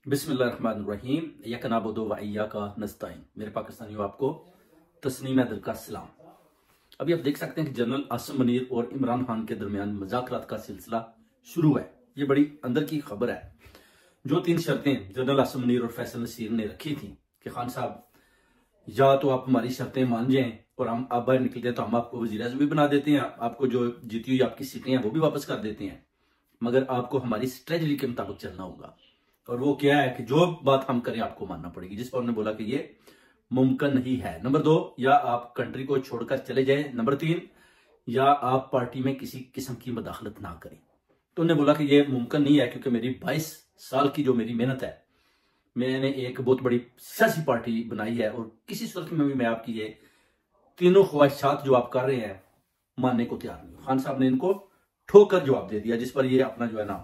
बिस्मिल्लाहिर्रहमानिर्रहीम यक नाबुदु व इय्याका नस्तईन। मेरे पाकिस्तानियों, आपको तस्नीम दिल का सलाम। अभी आप देख सकते हैं कि जनरल आसिम मुनीर और इमरान खान के दरमियान मुज़ाकरात का सिलसिला शुरू है। ये बड़ी अंदर की खबर है। जो 3 शर्तें जनरल आसिम मुनीर और फैसल नसीर ने रखी थी कि खान साहब, या तो आप हमारी शर्तें मान जाएं और हम आप बाहर निकलते हैं तो हम आपको वज़ीर आज़म भी बना देते हैं, आपको जो जीती हुई आपकी सीटें हैं वो भी वापस कर देते हैं, मगर आपको हमारी स्ट्रेटजी के मुताबिक चलना होगा। और वो क्या है कि जो बात हम करें आपको मानना पड़ेगी। जिस पर उन्होंने बोला कि ये मुमकिन नहीं है। नंबर 2, या आप कंट्री को छोड़कर चले जाएं। नंबर 3, या आप पार्टी में किसी किस्म की मदाखलत ना करें। तो उन्होंने बोला कि ये मुमकिन नहीं है, क्योंकि मेरी 22 साल की जो मेरी मेहनत है, मैंने एक बहुत बड़ी सियासी पार्टी बनाई है और किसी सूरत में भी मैं आपकी ये तीनों ख्वाहिशात जो आप कर रहे हैं मानने को तैयार नहीं। खान साहब ने इनको ठोकर जवाब दे दिया, जिस पर ये अपना जो है ना,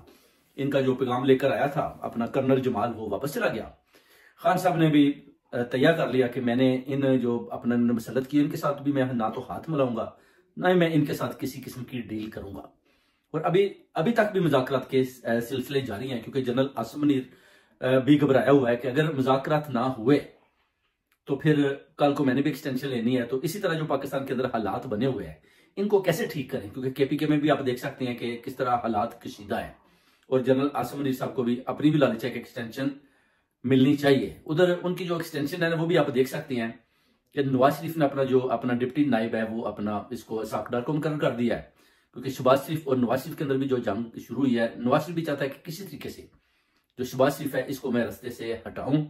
इनका जो पैगाम लेकर आया था अपना कर्नल जमाल, वो वापस चला गया। खान साहब ने भी तैयार कर लिया कि मैंने इन जो अपना मसलत की, इनके साथ भी मैं ना तो हाथ मिलाऊंगा, ना ही मैं इनके साथ किसी किस्म की डील करूंगा। और अभी तक भी मुज़ाकरात के सिलसिले जारी हैं, क्योंकि जनरल आसिम मुनीर भी घबराया हुआ है कि अगर मुज़ाकरात ना हुए तो फिर कल को मैंने भी एक्सटेंशन लेनी है। तो इसी तरह जो पाकिस्तान के अंदर हालात बने हुए हैं, इनको कैसे ठीक करें, क्योंकि केपीके में भी आप देख सकते हैं कि किस तरह हालात कशीदा है। और जनरल आसिम मुनीर साहब को भी अपनी भी लालच है कि एक्सटेंशन मिलनी चाहिए। उधर उनकी जो एक्सटेंशन है वो भी आप देख सकते हैं कि नवाज शरीफ ने अपना डिप्टी नायब है वो अपना इसको साकदार को मुकर्रर कर दिया है, क्योंकि शहबाज शरीफ और नवाज शरीफ के अंदर भी जो जंग शुरू हुई है, नवाज शरीफ भी चाहता है कि किसी तरीके से जो शहबाज शरीफ है इसको मैं रास्ते से हटाऊं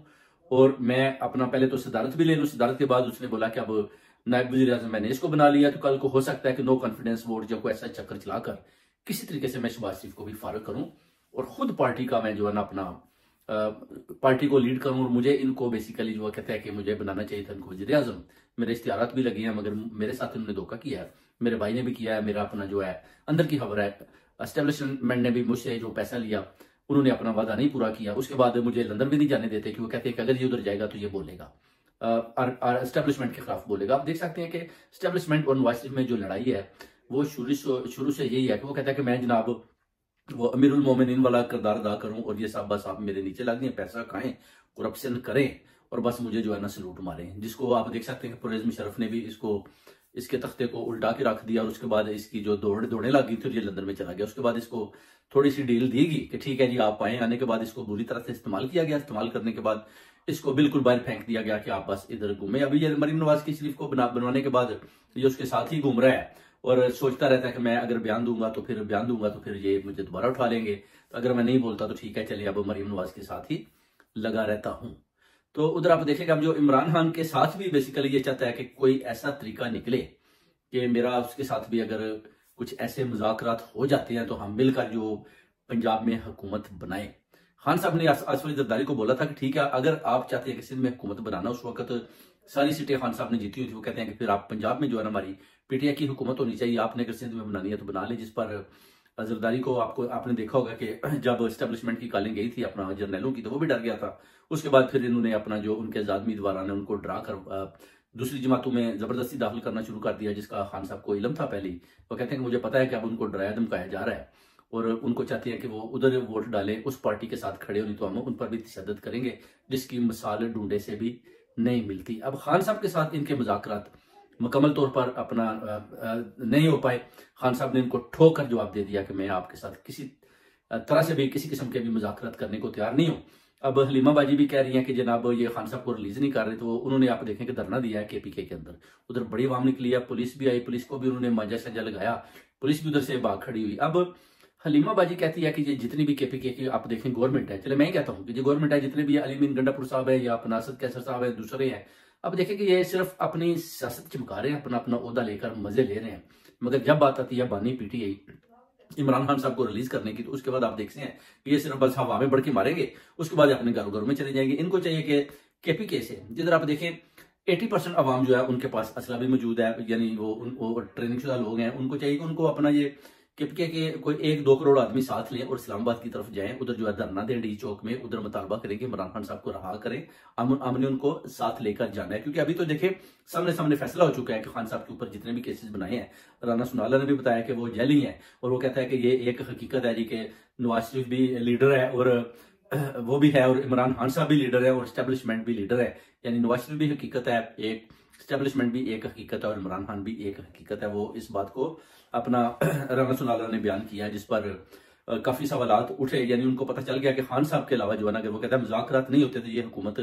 और मैं अपना पहले तो सदारत भी ले लूं। सदारत के बाद उसने बोला कि अब नायब वज़ीर आज़म मैंने इसको बना लिया, तो कल को हो सकता है कि नो कॉन्फिडेंस वोट या कोई ऐसा चक्कर चलाकर किसी तरीके से मैं शहबाज शरीफ को भी फारग करूं और खुद पार्टी का मैं जो है ना अपना पार्टी को लीड करूं। और मुझे इनको बेसिकली जो कहते हैं कि मुझे बनाना चाहिए था इनको वज़ीर आज़म। मेरे इश्तिहारात भी लगे हैं, मगर मेरे साथ इन्होंने धोखा किया है, मेरे भाई ने भी किया है। मेरा अपना जो है अंदर की खबर है, एस्टेब्लिशमेंट ने भी मुझसे जो पैसा लिया, उन्होंने अपना वादा नहीं पूरा किया। उसके बाद मुझे लंदन भी नहीं जाने देते, कि वो कहते हैं कि अगर ये उधर जाएगा तो ये बोलेगा, एस्टेब्लिशमेंट के खिलाफ बोलेगा। आप देख सकते हैं कि एस्टेब्लिशमेंट और नवाज शरीफ में जो लड़ाई है वो शुरू से यही है कि वो कहता है कि मैं जनाब वो अमीरुल मोमिनीन वाला किरदार अदा करूं और ये सब बस आप मेरे नीचे लग गए, पैसा खाएं, करप्शन करें और बस मुझे जो है ना सलूट मारें। जिसको आप देख सकते हैं कि परवेज मुशर्रफ ने भी इसके तख्ते को उल्टा के रख दिया और उसके बाद इसकी जो दौड़ने लगी थी, ये लंदन में चला गया। उसके बाद इसको थोड़ी सी डील दी गई कि ठीक है जी आप आए। आने के बाद इसको बुरी तरह से इस्तेमाल किया गया। इस्तेमाल करने के बाद इसको बिल्कुल बाहर फेंक दिया गया कि आप बस इधर घूमे। अभी ये मरीम नवाज की शरीफ को बनवाने के बाद ये उसके साथ ही घूम रहा है और सोचता रहता है कि मैं अगर बयान दूंगा तो फिर ये मुझे दोबारा उठा लेंगे, तो अगर मैं नहीं बोलता तो ठीक है चलिए अब मरीम नवाज के साथ ही लगा रहता हूं। तो उधर आप देखेंगे, अब जो इमरान खान के साथ भी बेसिकली ये चाहता है कि कोई ऐसा तरीका निकले कि मेरा उसके साथ भी अगर कुछ ऐसे मुज़ाकरात हो जाते हैं तो हम मिलकर जो पंजाब में हुकूमत बनाए। खान साहब ने आसफ जरदारी को बोला था कि ठीक है अगर आप चाहते हैं कि सिंध में हुकूमत बनाना, उस वक्त सारी सीटें खान साहब ने जीती हुई थी, वो कहते हैं कि फिर आप पंजाब में जो है ना हमारी पीटीआई की हुकूमत होनी चाहिए, आपने अगर सिंध में बनानी है तो बना ले। जिस पर जरदारी को आपने देखा होगा कि जब एस्टेब्लिशमेंट की कॉलिंग गई थी अपना जर्नैलों की, तो वो भी डर गया था। उसके बाद फिर इन्होंने अपना जो उनके आजाद उम्मीदवार ने उनको डरा कर दूसरी जमातों में जबरदस्ती दाखिल करना शुरू कर दिया, जिसका खान साहब को इल्म था पहले ही। वो कहते हैं कि मुझे पता है कि अब उनको डराया धमकाया जा रहा है और उनको चाहते हैं कि वो उधर वोट डालें, उस पार्टी के साथ खड़े हो, नहीं तो हम उन पर भी तशद्दुद करेंगे, जिसकी मिसाल ढूंढे से भी नहीं मिलती। अब खान साहब के साथ इनके मुज़ाकरात मुकम्मल तौर पर अपना नहीं हो पाए। खान साहब ने इनको ठोकर जवाब दे दिया कि मैं आपके साथ किसी तरह से भी किसी किस्म के भी मुज़ाकरात करने को तैयार नहीं हूँ। अब हलीमा बाजी भी कह रही हैं कि जनाब ये खान साहब को रिलीज नहीं कर रहे, तो उन्होंने आप देखें कि धरना दिया है केपीके के अंदर। उधर बड़ी आवाम निकली है, पुलिस भी आई, पुलिस को भी उन्होंने मांझा शंजा लगाया, पुलिस भी उधर से भाग खड़ी हुई। अब हलीमा बाजी कहती है कि ये जितनी भी केपीके की आप देखें गवर्नमेंट है, चले मैं ही कहता हूँ कि जो गवर्नमेंट है, जितने भी अलीमीन गंडापुर साहब है या अपना असद कैसर साहब है, दूसरे हैं, अब देखें कि ये सिर्फ अपनी सियासत चमका रहे हैं, अपना अपना ओहदा लेकर मजे ले रहे हैं, मगर जब बात आती है बानी पीटीआई इमरान खान साहब को रिलीज करने की, तो उसके बाद आप देखते हैं कि ये सिर्फ बस हवा में बढ़ के मारेंगे, उसके बाद अपने घरों घरों में चले जाएंगे। इनको चाहिए कि केपीके से जिधर आप देखें 80% अवाम जो है उनके पास असला भी मौजूद है, यानी वो ट्रेनिंग शुदा लोग हैं, उनको चाहिए कि उनको अपना ये केपीके के कोई 1-2 करोड़ आदमी साथ लें और इस्लामाबाद की तरफ जाएं, उधर जो है धरना दें डी चौक में, उधर मुतालबा करें कि इमरान खान साहब को रहा करें। हमने उनको साथ लेकर जाना है, क्योंकि अभी तो देखें सामने फैसला हो चुका है कि खान साहब के ऊपर जितने भी केसेस बनाए हैं, राना सुनाला ने भी बताया कि वो जेल ही है, और वो कहता है कि ये एक हकीकत है जी कि नवाज शरीफ भी लीडर है और वो भी है, और इमरान खान साहब भी लीडर है और स्टैब्लिशमेंट भी लीडर है। यानी नवाज शरीफ भी हकीकत है एक, स्टैब्लिशमेंट भी एक हकीकत है और इमरान खान भी एक हकीकत है। वो इस बात को अपना राना सुनाला ने बयान किया है, जिस पर काफी सवालात उठे। यानी उनको पता चल गया कि खान साहब के अलावा जो है ना, अगर वो कहता है मुज़ाकरात नहीं होते तो ये हुकूमत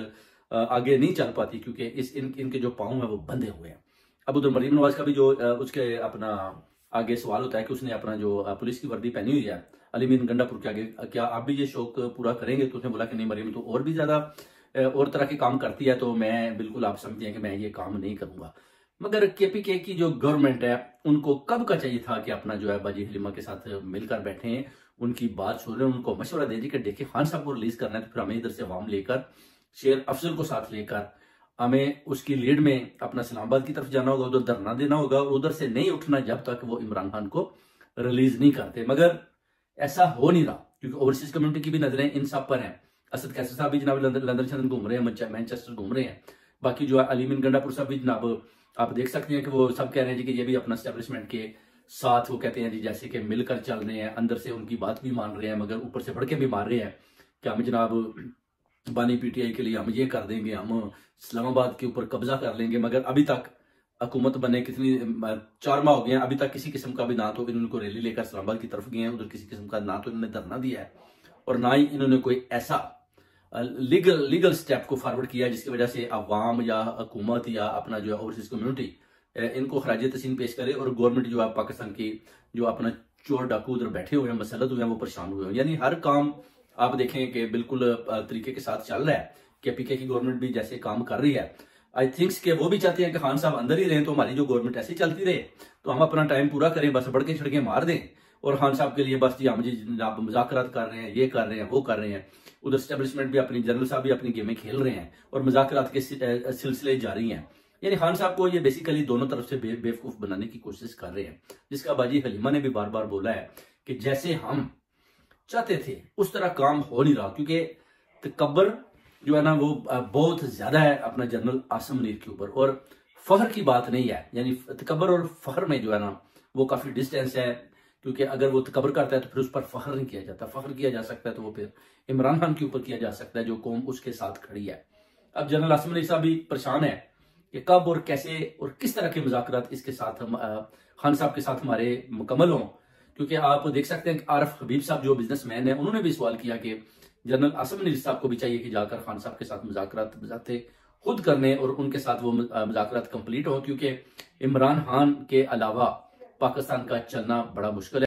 आगे नहीं चल पाती, क्योंकि इनके जो पाँव है वो बंधे हुए हैं। अब उधर मरीम नवाज का भी जो उसके अपना आगे सवाल होता है कि उसने अपना जो पुलिस की वर्दी पहनी हुई है अलीमीन गंडापुर के आगे, क्या आप भी ये शौक पूरा करेंगे? तो उसने बोला कि नहीं मरीम तो और भी ज्यादा और तरह के काम करती है, तो मैं बिल्कुल, आप समझते हैं कि मैं ये काम नहीं करूंगा। मगर केपीके की जो गवर्नमेंट है उनको कब का चाहिए था कि अपना जो है बाजी हलीमा के साथ मिलकर बैठे, उनकी बात सुन रहे, उनको मशवरा दे दी कि देखिए खान साहब को रिलीज करना है तो फिर हमें इधर से अवाम लेकर, शेर अफजल को साथ लेकर हमें उसकी लीड में अपना इस्लामाबाद की तरफ जाना होगा, उधर धरना देना होगा और उधर से नहीं उठना जब तक वो इमरान खान को रिलीज नहीं करते। मगर ऐसा हो नहीं रहा, क्योंकि ओवरसीज कम्युनिटी की भी नजरें इन सब पर हैं। असद कैसर साहब भी जनाब लंदन घूम रहे हैं, मैनचेस्टर घूम रहे हैं। बाकी जो है अलीमीन गंडापुर साहब भी जनाब आप देख सकते हैं कि वो सब कह रहे हैं जी कि ये भी अपना एस्टेब्लिशमेंट के साथ, वो कहते हैं जी जैसे कि मिलकर चल रहे हैं, अंदर से उनकी बात भी मान रहे हैं मगर ऊपर से भड़के भी मार रहे हैं कि हम जनाब बानी पीटीआई के लिए हम ये कर देंगे, हम इस्लामाबाद के ऊपर कब्जा कर लेंगे। मगर अभी तक हुकूमत बने कितनी 4 माह हो गए हैं, अभी तक किसी किस्म का भी ना तो इन्होंने रेली लेकर इस्लामाबाद की तरफ गए हैं, उधर किसी किस्म का ना तो इन्होंने धरना दिया है और ना ही इन्होंने कोई ऐसा लीगल स्टेप को फॉरवर्ड किया जिसकी वजह से अवाम या हुकूमत या अपना जो है ओवरसीज कम्युनिटी इनको खराज तहसीन पेश करे और गवर्नमेंट जो है पाकिस्तान की जो अपना चोर डाकू उधर बैठे हुए हैं, मसलत हुए हैं, वो परेशान हुए हैं। यानी हर काम आप देखें कि बिल्कुल तरीके के साथ चल रहा है। केपीके की गवर्नमेंट भी जैसे काम कर रही है, आई थिंक्स कि वो भी चाहते हैं कि खान साहब अंदर ही रहें, तो हमारी जो गवर्नमेंट ऐसी चलती रहे, तो हम अपना टाइम पूरा करें, बस बढ़के छिड़के मार दें और खान साहब के लिए बस जी हम जी आप मुज़ाकरात कर रहे हैं, ये कर रहे हैं, वो कर रहे हैं। उधर स्टैब्लिशमेंट भी अपनी, जनरल साहब भी अपनी गेमें खेल रहे हैं और मुज़ाकरात के सिलसिले जारी हैं। यानी खान साहब को ये बेसिकली दोनों तरफ से बेवकूफ बनाने की कोशिश कर रहे हैं, जिसका बाजी हलीमा ने भी बार बार बोला है कि जैसे हम चाहते थे उस तरह काम हो नहीं रहा, क्योंकि तकब्बर जो है ना वो बहुत ज्यादा है अपना जनरल आसिम मुनीर के ऊपर, और फख्र की बात नहीं है। यानी तकब्बर और फख्र में जो है ना वो काफी डिस्टेंस है, क्योंकि अगर वो तकब्बर करता है तो फिर उस पर फख्र नहीं किया जाता। फख्र किया जा सकता है तो वो फिर इमरान खान के ऊपर किया जा सकता है, जो कौम उसके साथ खड़ी है। अब जनरल आसिम मुनीर साहब भी परेशान है कि कब और कैसे और किस तरह के मुज़ाकरात इसके साथ खान साहब के साथ हमारे मुकम्मल हों, क्योंकि आप देख सकते हैं कि आरिफ हबीब साहब जो बिजनेसमैन है, उन्होंने भी सवाल किया कि जनरल आसिम मुनीर साहब को भी चाहिए कि जाकर खान साहब के साथ मुज़ाकरात खुद करने और उनके साथ वो मुज़ाकरात कंप्लीट हो, क्योंकि इमरान खान के अलावा पाकिस्तान का चलना बड़ा मुश्किल है।